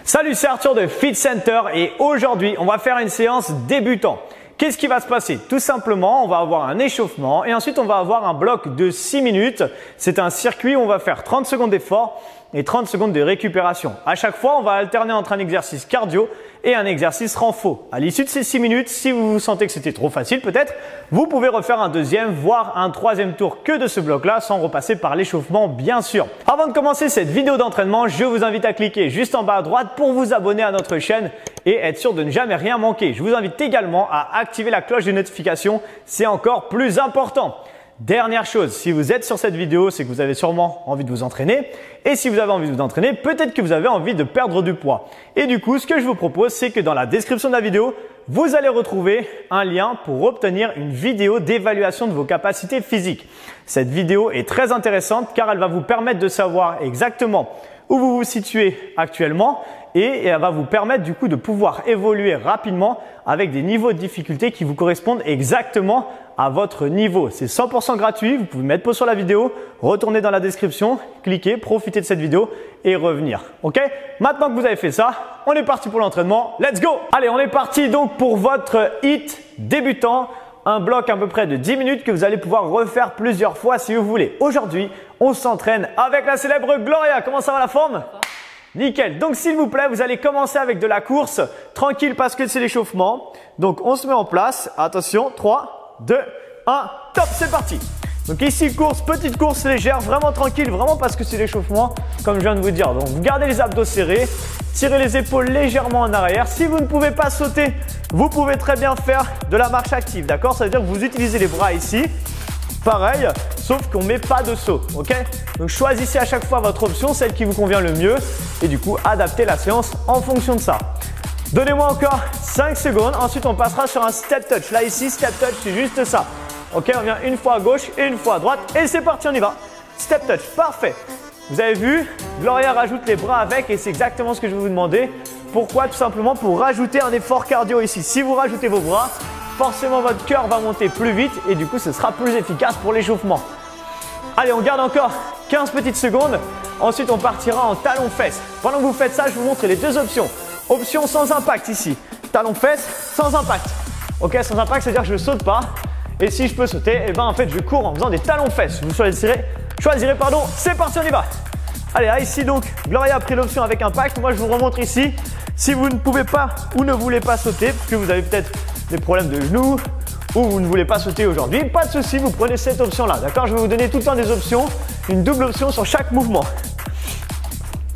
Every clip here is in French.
Salut, c'est Arthur de Fit Center et aujourd'hui, on va faire une séance débutant. Qu'est-ce qui va se passer? Tout simplement, on va avoir un échauffement et ensuite on va avoir un bloc de 6 minutes. C'est un circuit où on va faire 30 secondes d'effort et 30 secondes de récupération. À chaque fois, on va alterner entre un exercice cardio et un exercice renfo. À l'issue de ces 6 minutes, si vous vous sentez que c'était trop facile peut-être, vous pouvez refaire un deuxième, voire un troisième tour que de ce bloc-là sans repasser par l'échauffement bien sûr. Avant de commencer cette vidéo d'entraînement, je vous invite à cliquer juste en bas à droite pour vous abonner à notre chaîne et être sûr de ne jamais rien manquer. Je vous invite également à activer la cloche de notification, c'est encore plus important. Dernière chose, si vous êtes sur cette vidéo, c'est que vous avez sûrement envie de vous entraîner. Et si vous avez envie de vous entraîner, peut-être que vous avez envie de perdre du poids. Et du coup, ce que je vous propose, c'est que dans la description de la vidéo, vous allez retrouver un lien pour obtenir une vidéo d'évaluation de vos capacités physiques. Cette vidéo est très intéressante car elle va vous permettre de savoir exactement où vous vous situez actuellement et elle va vous permettre du coup de pouvoir évoluer rapidement avec des niveaux de difficulté qui vous correspondent exactement à votre niveau. C'est 100% gratuit, vous pouvez mettre pause sur la vidéo, retourner dans la description, cliquer, profiter de cette vidéo et revenir. Ok? Maintenant que vous avez fait ça, on est parti pour l'entraînement. Let's go! Allez, on est parti donc pour votre HIIT débutant. Un bloc à peu près de 10 minutes que vous allez pouvoir refaire plusieurs fois si vous voulez. Aujourd'hui, on s'entraîne avec la célèbre Gloria. Comment ça va la forme? Nickel. Donc s'il vous plaît, vous allez commencer avec de la course tranquille parce que c'est l'échauffement. Donc on se met en place. Attention, 3, 2, 1, top, c'est parti. Donc ici, course, petite course légère, vraiment tranquille, vraiment parce que c'est l'échauffement, comme je viens de vous dire. Donc vous gardez les abdos serrés, tirez les épaules légèrement en arrière. Si vous ne pouvez pas sauter, vous pouvez très bien faire de la marche active, d'accord? Ça veut dire que vous utilisez les bras ici, pareil, sauf qu'on ne met pas de saut, ok? Donc choisissez à chaque fois votre option, celle qui vous convient le mieux et du coup, adaptez la séance en fonction de ça. Donnez-moi encore 5 secondes, ensuite on passera sur un step touch. Là ici, step touch, c'est juste ça. Ok, on vient une fois à gauche et une fois à droite et c'est parti, on y va. Step touch, parfait. Vous avez vu, Gloria rajoute les bras avec et c'est exactement ce que je vais vous demander. Pourquoi? Tout simplement pour rajouter un effort cardio ici. Si vous rajoutez vos bras, forcément votre cœur va monter plus vite et du coup ce sera plus efficace pour l'échauffement. Allez, on garde encore 15 petites secondes. Ensuite, on partira en talon-fesses. Pendant que vous faites ça, je vous montre les deux options. Option sans impact ici. Talon-fesses sans impact. Ok, sans impact, c'est-à-dire que je ne saute pas. Et si je peux sauter, eh ben en fait je cours en faisant des talons-fesses. Vous choisirez, c'est parti, on y va. Allez, là ici donc, Gloria a pris l'option avec impact. Moi je vous remontre ici. Si vous ne pouvez pas ou ne voulez pas sauter, parce que vous avez peut-être des problèmes de genoux ou vous ne voulez pas sauter aujourd'hui, pas de souci, vous prenez cette option-là. D'accord? Je vais vous donner tout le temps des options, une double option sur chaque mouvement.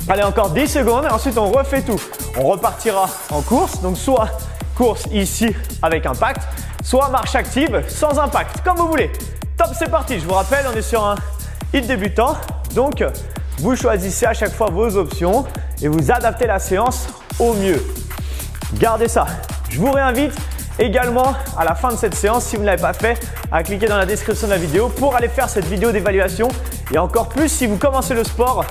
Allez, encore 10 secondes. Ensuite, on refait tout. On repartira en course. Donc, soit course ici avec impact, soit marche active sans impact, comme vous voulez. Top, c'est parti. Je vous rappelle, on est sur un HIIT débutant. Donc, vous choisissez à chaque fois vos options et vous adaptez la séance au mieux. Gardez ça. Je vous réinvite également à la fin de cette séance, si vous ne l'avez pas fait, à cliquer dans la description de la vidéo pour aller faire cette vidéo d'évaluation. Et encore plus si vous commencez le sport,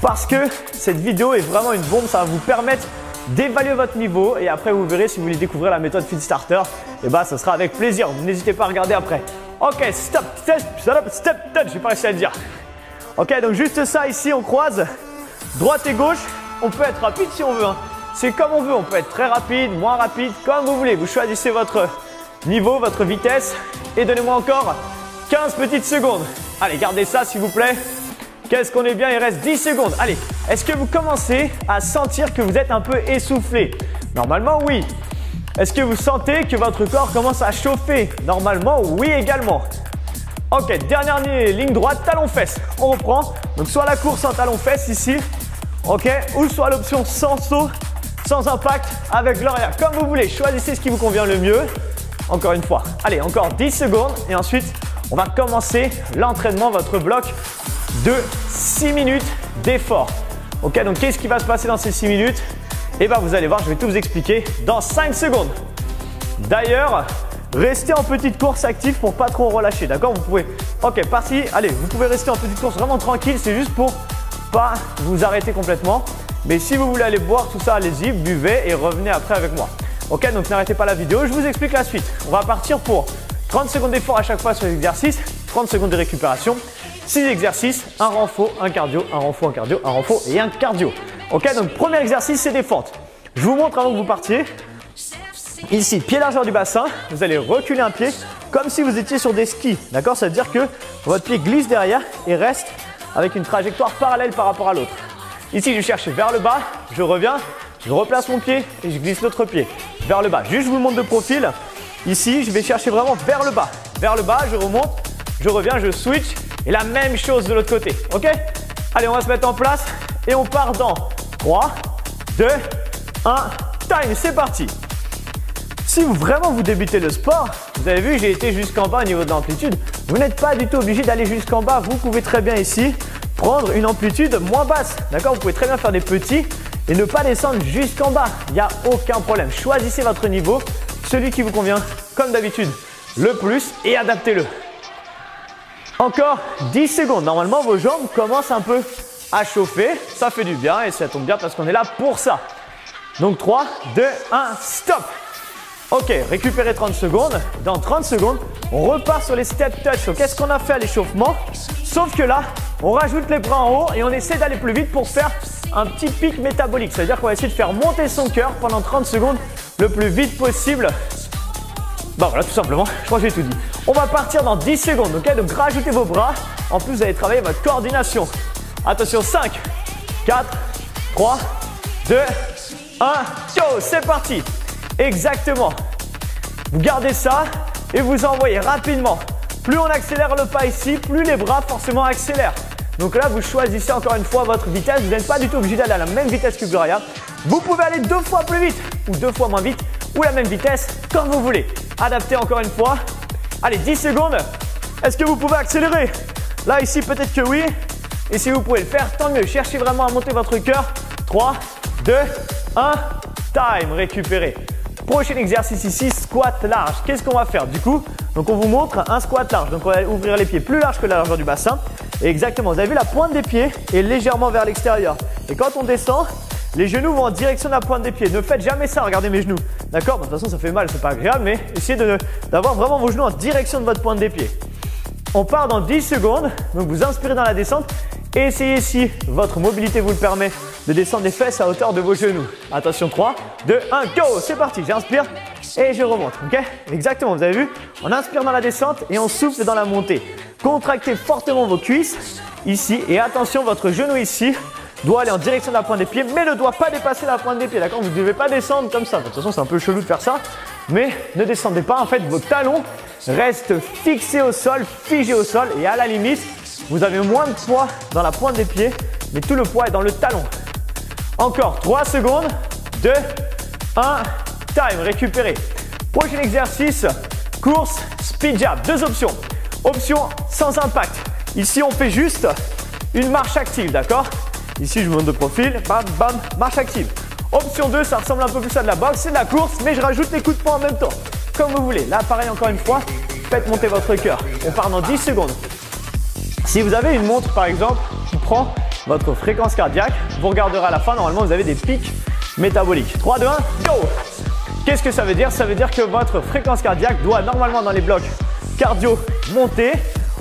parce que cette vidéo est vraiment une bombe. Ça va vous permettre d'évaluer votre niveau et après vous verrez si vous voulez découvrir la méthode Fit Starter, et bah ça sera avec plaisir. N'hésitez pas à regarder après. Ok, step touch, j'ai pas réussi à le dire. Ok, donc juste ça ici, on croise droite et gauche. On peut être rapide si on veut, hein. C'est comme on veut, on peut être très rapide, moins rapide, comme vous voulez. Vous choisissez votre niveau, votre vitesse et donnez-moi encore 15 petites secondes. Allez, gardez ça s'il vous plaît. Qu'est-ce qu'on est bien, il reste 10 secondes. Allez, est-ce que vous commencez à sentir que vous êtes un peu essoufflé? Normalement, oui. Est-ce que vous sentez que votre corps commence à chauffer? Normalement, oui également. Ok, dernière ligne droite, talon-fesses. On reprend. Donc, soit la course en talon-fesses ici, ok, ou soit l'option sans saut, sans impact avec Gloria. Comme vous voulez, choisissez ce qui vous convient le mieux. Encore une fois. Allez, encore 10 secondes et ensuite, on va commencer l'entraînement, votre bloc de 6 minutes d'effort. Ok, donc qu'est-ce qui va se passer dans ces 6 minutes? Eh bien, vous allez voir, je vais tout vous expliquer dans 5 secondes. D'ailleurs, restez en petite course active pour pas trop relâcher, d'accord? Vous pouvez, ok, parti, allez, vous pouvez rester en petite course vraiment tranquille, c'est juste pour pas vous arrêter complètement. Mais si vous voulez aller boire tout ça, allez-y, buvez et revenez après avec moi. Ok, donc n'arrêtez pas la vidéo, je vous explique la suite. On va partir pour 30 secondes d'effort à chaque fois sur l'exercice, 30 secondes de récupération. 6 exercices, un renfo, un cardio, un renfo, un cardio, un renfo et un cardio. Ok, donc premier exercice, c'est des fentes. Je vous montre avant que vous partiez. Ici, pied largeur du bassin, vous allez reculer un pied comme si vous étiez sur des skis. D'accord? Ça veut dire que votre pied glisse derrière et reste avec une trajectoire parallèle par rapport à l'autre. Ici, je cherche vers le bas, je reviens, je replace mon pied et je glisse l'autre pied vers le bas. Juste, je vous le montre de profil. Ici, je vais chercher vraiment vers le bas. Vers le bas, je remonte, je reviens, je switch et la même chose de l'autre côté. Ok? Allez, on va se mettre en place et on part dans 3, 2, 1, time, c'est parti. Si vous débutez le sport, vous avez vu, j'ai été jusqu'en bas au niveau de l'amplitude. Vous n'êtes pas du tout obligé d'aller jusqu'en bas. Vous pouvez très bien ici prendre une amplitude moins basse. D'accord? Vous pouvez très bien faire des petits et ne pas descendre jusqu'en bas. Il n'y a aucun problème. Choisissez votre niveau, celui qui vous convient, comme d'habitude, le plus et adaptez-le. Encore 10 secondes. Normalement, vos jambes commencent un peu à chauffer. Ça fait du bien et ça tombe bien parce qu'on est là pour ça. Donc 3, 2, 1, stop! Ok, récupérez 30 secondes. Dans 30 secondes, on repart sur les step touch. Donc, qu'est-ce qu'on a fait à l'échauffement? Sauf que là, on rajoute les bras en haut et on essaie d'aller plus vite pour faire un petit pic métabolique. C'est-à-dire qu'on va essayer de faire monter son cœur pendant 30 secondes le plus vite possible. Bon, voilà, tout simplement. Je crois que j'ai tout dit. On va partir dans 10 secondes. Ok, donc rajoutez vos bras. En plus, vous allez travailler votre coordination. Attention, 5, 4, 3, 2, 1, go, c'est parti. Exactement. Vous gardez ça et vous envoyez rapidement. Plus on accélère le pas ici, plus les bras forcément accélèrent. Donc là, vous choisissez encore une fois votre vitesse. Vous n'êtes pas du tout obligé d'aller à la même vitesse que Gloria. Vous pouvez aller 2 fois plus vite ou 2 fois moins vite ou la même vitesse comme vous voulez. Adaptez encore une fois. Allez, 10 secondes. Est-ce que vous pouvez accélérer? Là, ici, peut-être que oui. Et si vous pouvez le faire, tant mieux. Cherchez vraiment à monter votre cœur. 3, 2, 1, time. Récupérez. Prochain exercice ici, squat large. Qu'est-ce qu'on va faire du coup? Donc on vous montre un squat large. Donc on va ouvrir les pieds plus larges que la largeur du bassin. Et exactement, vous avez vu la pointe des pieds est légèrement vers l'extérieur. Et quand on descend, les genoux vont en direction de la pointe des pieds. Ne faites jamais ça, regardez mes genoux. D'accord? De toute façon ça fait mal, c'est pas agréable, mais essayez d'avoir vraiment vos genoux en direction de votre pointe des pieds. On part dans 10 secondes. Donc vous inspirez dans la descente. Et essayez, si votre mobilité vous le permet, de descendre les fesses à hauteur de vos genoux. Attention, 3, 2, 1, go! C'est parti, j'inspire et je remonte. Ok? Exactement, vous avez vu? On inspire dans la descente et on souffle dans la montée. Contractez fortement vos cuisses ici et attention, votre genou ici doit aller en direction de la pointe des pieds, mais ne doit pas dépasser la pointe des pieds. D'accord? Vous ne devez pas descendre comme ça. De toute façon, c'est un peu chelou de faire ça, mais ne descendez pas. En fait, vos talons restent fixés au sol, figés au sol et à la limite, vous avez moins de poids dans la pointe des pieds, mais tout le poids est dans le talon. Encore 3 secondes, 2, 1, time, récupérez. Prochain exercice, course, speed jab. 2 options. Option sans impact. Ici, on fait juste une marche active, d'accord? Ici, je vous montre de profil, bam, bam, marche active. Option 2, ça ressemble un peu plus à de la boxe, c'est de la course, mais je rajoute les coups de poing en même temps. Comme vous voulez. Là, pareil, encore une fois, faites monter votre cœur. On part dans 10 secondes. Si vous avez une montre par exemple qui prend votre fréquence cardiaque, vous regarderez à la fin, normalement vous avez des pics métaboliques. 3, 2, 1, go! Qu'est-ce que ça veut dire? Ça veut dire que votre fréquence cardiaque doit normalement dans les blocs cardio monter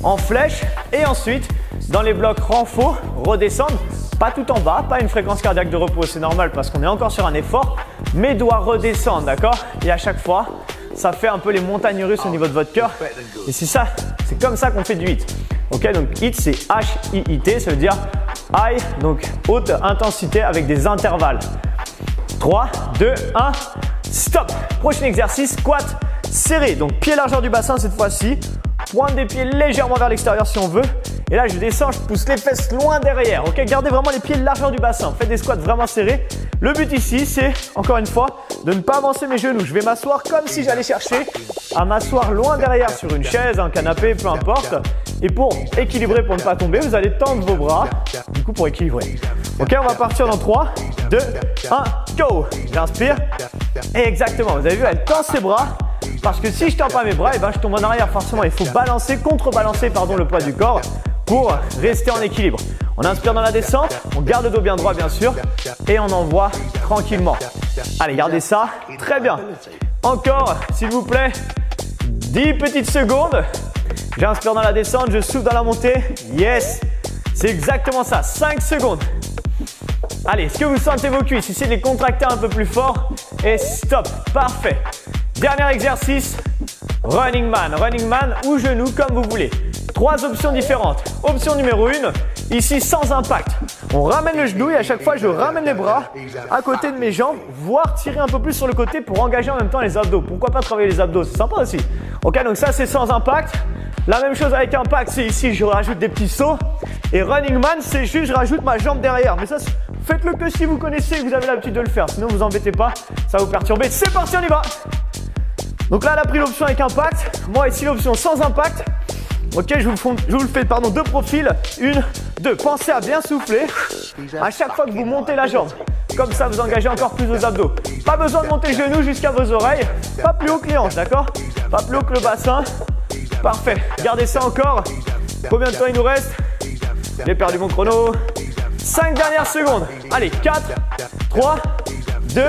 en flèche et ensuite dans les blocs renfo redescendre, pas tout en bas, pas une fréquence cardiaque de repos, c'est normal parce qu'on est encore sur un effort, mais doit redescendre, d'accord? Et à chaque fois, ça fait un peu les montagnes russes au niveau de votre cœur et c'est ça, c'est comme ça qu'on fait du HIIT. Ok, donc HIIT c'est H-I-I-T, ça veut dire high, donc haute intensité avec des intervalles. 3, 2, 1, stop. Prochain exercice, squat serré. Donc pied largeur du bassin cette fois-ci, pointe des pieds légèrement vers l'extérieur si on veut. Et là je descends, je pousse les fesses loin derrière. Ok, gardez vraiment les pieds largeur du bassin. Faites des squats vraiment serrés. Le but ici c'est, encore une fois, de ne pas avancer mes genoux. Je vais m'asseoir comme si j'allais chercher à m'asseoir loin derrière sur une chaise, un canapé, peu importe. Et pour équilibrer, pour ne pas tomber, vous allez tendre vos bras, du coup pour équilibrer. Ok, on va partir dans 3, 2, 1, go! J'inspire. Et exactement, vous avez vu, elle tend ses bras. Parce que si je tends pas mes bras, et ben je tombe en arrière forcément. Il faut balancer, contrebalancer le poids du corps pour rester en équilibre. On inspire dans la descente, on garde le dos bien droit bien sûr et on envoie tranquillement. Allez, gardez ça, très bien. Encore, s'il vous plaît, 10 petites secondes. J'inspire dans la descente, je souffle dans la montée. Yes, c'est exactement ça, 5 secondes. Allez, est-ce que vous sentez vos cuisses? Essayez de les contracter un peu plus fort. Et stop. Parfait. Dernier exercice. Running man ou genou comme vous voulez. 3 options différentes. Option numéro 1, ici sans impact. On ramène le genou et à chaque fois je ramène les bras à côté de mes jambes, voire tirer un peu plus sur le côté pour engager en même temps les abdos. Pourquoi pas travailler les abdos? C'est sympa aussi. Ok, donc ça c'est sans impact. La même chose avec impact, c'est ici je rajoute des petits sauts. Et running man, c'est juste je rajoute ma jambe derrière. Mais ça, faites-le que si vous connaissez et que vous avez l'habitude de le faire. Sinon vous embêtez pas, ça va vous perturber. C'est parti, on y va. Donc là, elle a pris l'option avec impact. Moi, ici, l'option sans impact. Ok, je vous le fais, de profil. 1, 2. Pensez à bien souffler à chaque fois que vous montez la jambe. Comme ça, vous engagez encore plus vos abdos. Pas besoin de monter le genou jusqu'à vos oreilles. Pas plus haut que les hanches, d'accord? Pas plus haut que le bassin. Parfait. Gardez ça encore. Combien de temps il nous reste? J'ai perdu mon chrono. 5 dernières secondes. Allez, 4, 3, 2,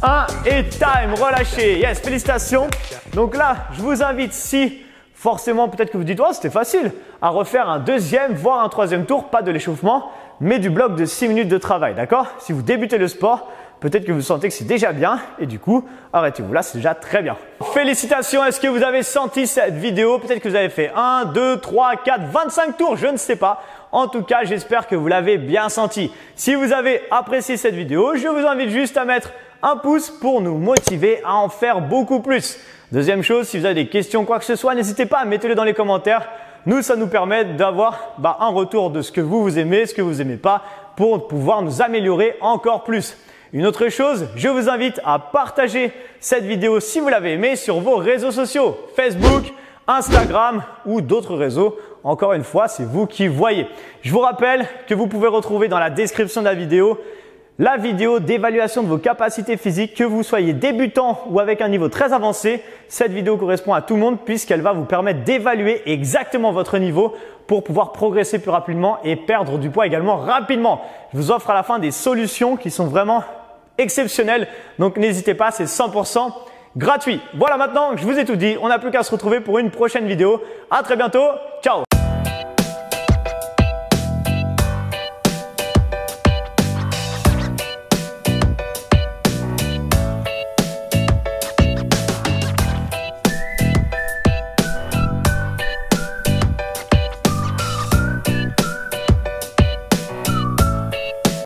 1 et time, relâchez. Yes, félicitations. Donc là, je vous invite, si forcément peut-être que vous dites, oh c'était facile, à refaire un deuxième, voire un troisième tour, pas de l'échauffement, mais du bloc de 6 minutes de travail, d'accord? Si vous débutez le sport, peut-être que vous sentez que c'est déjà bien et du coup, arrêtez-vous là, c'est déjà très bien. Félicitations, est-ce que vous avez senti cette vidéo? Peut-être que vous avez fait 1, 2, 3, 4, 25 tours, je ne sais pas. En tout cas, j'espère que vous l'avez bien senti. Si vous avez apprécié cette vidéo, je vous invite juste à mettre un pouce pour nous motiver à en faire beaucoup plus. Deuxième chose, si vous avez des questions, quoi que ce soit, n'hésitez pas à mettre-les dans les commentaires. Nous, ça nous permet d'avoir un retour de ce que vous aimez, ce que vous n'aimez pas, pour pouvoir nous améliorer encore plus. Une autre chose, je vous invite à partager cette vidéo si vous l'avez aimée sur vos réseaux sociaux, Facebook, Instagram ou d'autres réseaux. Encore une fois, c'est vous qui voyez. Je vous rappelle que vous pouvez retrouver dans la description de la vidéo d'évaluation de vos capacités physiques, que vous soyez débutant ou avec un niveau très avancé. Cette vidéo correspond à tout le monde puisqu'elle va vous permettre d'évaluer exactement votre niveau pour pouvoir progresser plus rapidement et perdre du poids également rapidement. Je vous offre à la fin des solutions qui sont vraiment exceptionnelles. Donc n'hésitez pas, c'est 100% gratuit. Voilà, maintenant que je vous ai tout dit, on n'a plus qu'à se retrouver pour une prochaine vidéo. À très bientôt. Ciao!